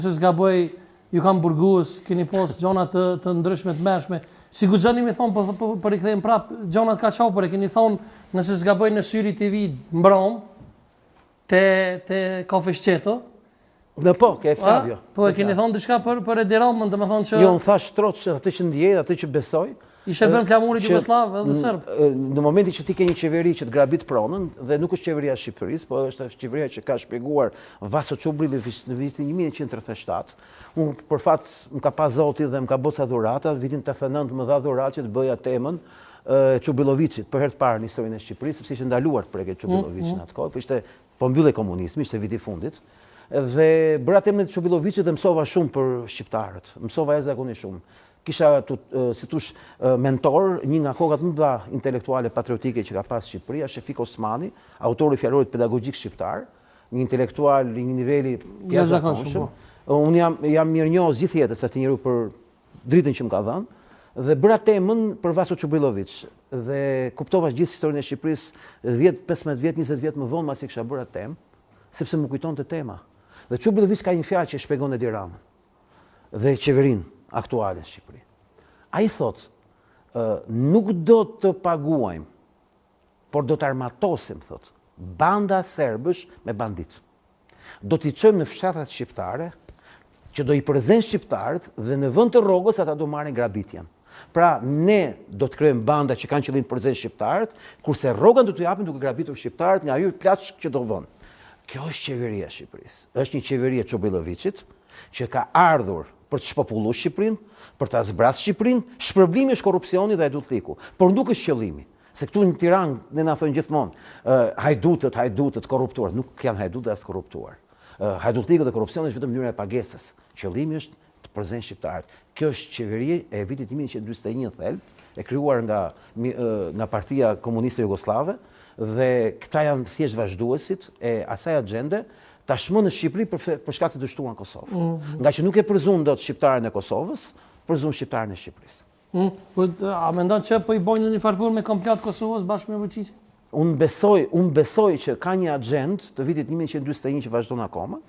Se zgaboj, ju kam burgues, keni pas gjona të ndryshme të mërshme. Si guxoni mi thonë, për i kthejmë prap, gjonat ka qapër, e keni thonë, nëse zgaboj në Syri TV mbrom, te kafe Shqeto. Dhe po, ke Flavio. Po, e keni thonë diçka për Edi Ramën, dhe me thonë që... Jo, në thash trot që atë që ndjej, atë që besoj. I shërben flamurit Jugoslav edhe Serb. Në momentin që ti ke një qeveri që të grabit pronën, dhe nuk është qeveria Shqipërisë, po është qeveria që ka shpjeguar Vaso Çubrilli në vitin 1937. Unë për fat më ka pas zoti dhe më ka boca dhurata, vitin 89 më dha dhuratë që të bëja temën Çubrilovicit për herë të parë në historinë e Shqipërisë, sepse ishte ndaluar të preket Çubrilovicin atë kohë, po mbyllej komunizmi, ishte viti i fundit. Dhe bëra temën e Çubrilovicit dhe mësova shumë për shqiptarët, mësova jashtëzakonisht shumë. Kisha, si tush, mentor, një nga kokat më dha intelektuale patriotike që ka pas Shqipëria, Shefik Osmani, autori i fjallorit pedagogjik shqiptar, një intelektual i një niveli jashtëzakonshëm. Unë jam mirënjohës gjithë jetës atij njeriu për dritën që më ka dhënë, dhe bëra temën për Vaso Çubrilovic dhe kuptova gjithë historinë e Shqipërisë 10, 15 vjet, 20 vjet më vonë pasi kisha bërë atë temë, sepse më kujtonte tema. Dhe Çubrilovic ka një fjalë që shpjegon Edi Ramën dhe qeverinë aktuale në Shqipëri. A i thot, nuk do të paguajmë, por do të armatosim, thot, banda serbësh me bandit. Do t'i çojmë në fshatrat shqiptare, që do i përzen shqiptarët dhe në vend të rrogës ata do marrin grabitjen. Pra, ne do të krijojmë banda që kanë qëllim të përzen shqiptarët, kurse rrogën do t'u japim duke grabitur shqiptarët nga ajo plaçk që do vënë. Kjo është qeveria e Shqipërisë. Është një qeveri e Çubrilovicit që ka ardhur për të shpopulluar Shqipërinë, për ta zbrazur Shqipërinë, shpërblimi është korrupsioni dhe hajdutliku. Por nuk është qëllimi. Se këtu në Tiranë ne na thonë gjithmonë, hajdutët, korruptuar, nuk janë hajdutë as korruptuar. Hajdutliku dhe korrupsioni është vetëm mënyra e pagesës. Qëllimi është të përzen shqiptarët. Kjo është qeveria e vitit 1941 thelb, e krijuar nga Partia Komuniste Jugoslave, dhe këta janë thjesht vazhduesit e asaj agjende tashmë në Shqipëri për shkak të dështuar në Kosovë. Nga që nuk e përzun dot shqiptarën e Kosovës, përzun shqiptarën e Shqipërisë. A mendon që po i bojnë në një farfur me komplet Kosovës bashkë me Vučićin? Unë besoj që ka një agjendë të vitit 1941 që vazhdon akoma.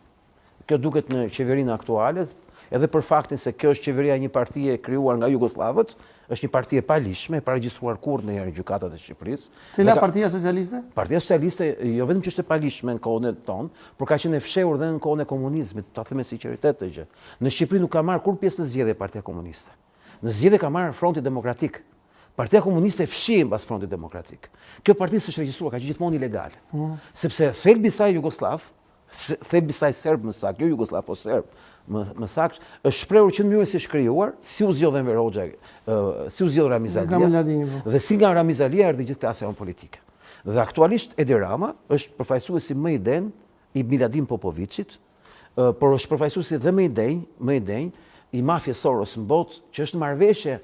Kjo duket në qeverinë aktuale, edhe për faktin se kjo është qeveria e një partie krijuar nga Jugoslavët, është një parti e palishme, e paregjistruar kurrë në herë gjykatat e Shqipërisë. Cila Partia Socialiste? Partia Socialiste jo vetëm që është e palishme në kohën tonë, por ka qenë e fshehur dhe në kohën e komunizmit, ta them me sinqeritet të gjë. Në Shqipëri nuk ka marrë kur pjesë në zgjedhje Partia Komuniste. Në zgjedhje ka marrë Fronti Demokratik. Partia Komuniste e fshih mbas Frontit Demokratik. Kjo parti s'është regjistruar, ka qenë gjithmonë ilegale. Sepse thelbi i saj Jugoslav, thelbi i saj serb më saktë, jo Jugoslav, po serb, më saktë, është shprehur që në mënyrën si është krijuar, si u zgjodh Enver Hoxha, si u zgjodh Ramiz Alia, dhe si nga Ramiz Alia erdhi gjithë klasa jonë politike. Dhe aktualisht Edi Rama është përfaqësuesi më i denj i Miladin Popovicit, por është përfaqësuesi dhe më i denj i mafjes Soros në botë, që është marrëveshje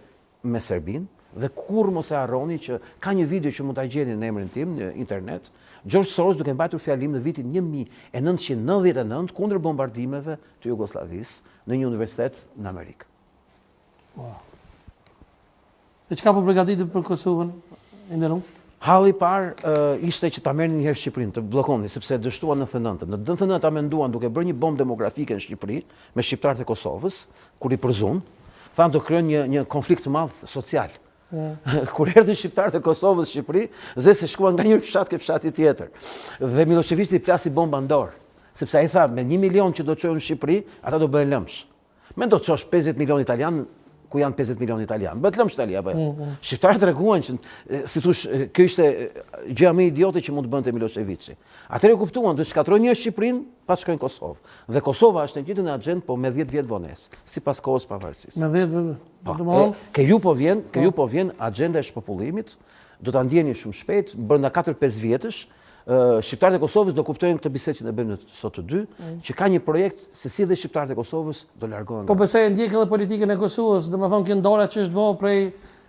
me Serbinë, dhe kur mos e harroni që ka një video që mund ta gjeni në emrin tim në internet, George Soros duke mbajtur fjalim në vitin 1999 kundër bombardimeve të Jugosllavisë në një universitet në Amerikë. E çka po përgatitet për Kosovën, Enderum? Halli i parë ishte që ta merrnin një herë Shqipërinë, të bllokoni, sepse dështuan në 99. Në 99 ta menduan duke bërë një bombë demografike në Shqipëri me shqiptarët e Kosovës, kur i përzun, thanë do krijojnë një konflikt të madh social. Kur erdhën shqiptarët e Kosovës në Shqipëri, se shkuan nga një fshat ke fshati tjetër. Dhe Miloševići i plasi bomba në dorë, sepse ai tha me 1 milion që do të çojnë në Shqipëri, ata do bëhen lëmsh. Me do të çosh 50 milion italian, ku janë 50 milion italian. Bëhet lëmsh tani apo? Shqiptarët treguan që si thosh, kjo ishte gjëja më idiote që mund të bënte Miloševići. Atëherë kuptuan, do të shkatrojnë një Shqipërinë, pas shkojnë Kosovë. Dhe Kosova është në të njëjtën agjend, po me 10 vjet vonesë, sipas kohës pavarësisë. Me 10 vjet. Ke ju po vjen agjenda e shpopullimit, do ta ndjeni shumë shpejt, brenda 4-5 vjetësh, shqiptarët e Kosovës do kuptojnë këtë bisedë që ne bëjmë sot të dy, që ka një projekt se si dhe shqiptarët e Kosovës do largohen. Po besoj e ndjek edhe politikën e Kosovës, domethënë që ndora që është bërë prej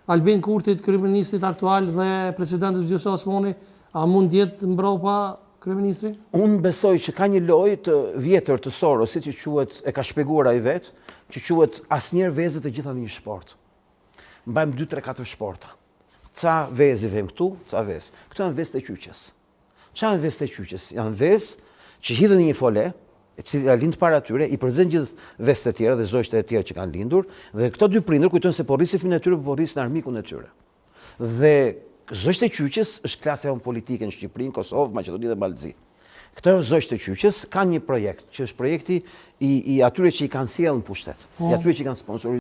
Albin Kurtit, kryeministit aktual dhe presidentit Vjosa Osmani, a mund të jetë mbrapa kryeministri? Unë besoj që ka një lojë të vjetër të Sorosit që quhet, e ka shpjeguar ai vetë, që quhet asnjëherë vezë të gjitha në një sport. Mbajmë 2, 3, 4 sporta. Ca vezë vëm këtu, ca vezë. Këto janë vezë të qyqës. Çfarë janë vezë të qyqës? Janë vezë që hidhen në një fole, e cila lind para tyre, i përzen gjithë vestet e tjera dhe zogjtë e tjera që kanë lindur, dhe këto dy prindër kujtojnë se po rrisin fëmijën e tyre, po rrisin armikun e tyre. Dhe zogjtë e Qyqës është klasa jonë politike në Shqipëri, Kosovë, Maqedoni dhe Balzi. Këto zogjtë e Qyqës kanë një projekt, që është projekti i atyre që i kanë sjellë në pushtet, i atyre që i kanë sponsorizuar